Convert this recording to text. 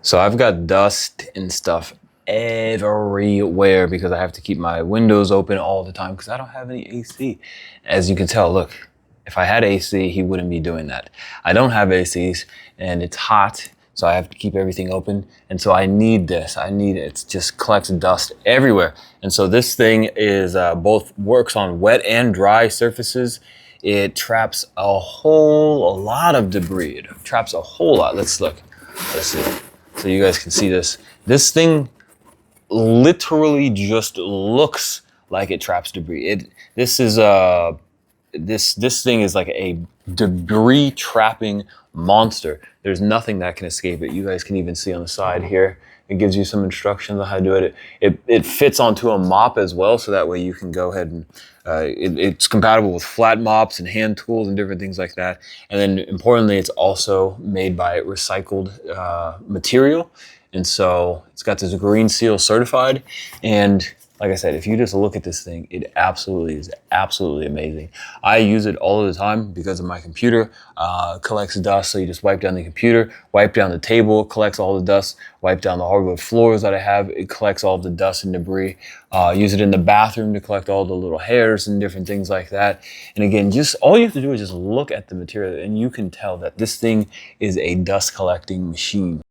So I've got dust and stuff everywhere because I have to keep my windows open all the time because I don't have any AC. As you can tell, look, if I had AC, he wouldn't be doing that. I don't have ACs and it's hot, so I have to keep everything open. And so I need this. I need it. It just collects dust everywhere. And so this thing is both works on wet and dry surfaces. It traps a lot of debris. It traps a whole lot. Let's look. Let's see. So you guys can see this. This thing literally just looks like it traps debris. This thing is like a debris trapping monster. There's nothing that can escape it. You guys can even see on the side here. It gives you some instructions on how to do it. It fits onto a mop as well, so that way you can go ahead and it's compatible with flat mops and hand tools and different things like that. And then importantly, it's also made by recycled material. And so it's got this green seal certified. And like I said, if you just look at this thing, it absolutely is absolutely amazing. I use it all of the time because of my computer. Collects dust, so you just wipe down the computer, wipe down the table, collects all the dust, wipe down the hardwood floors that I have, it collects all the dust and debris. Use it in the bathroom to collect all the little hairs and different things like that. And again, just all you have to do is just look at the material and you can tell that this thing is a dust collecting machine.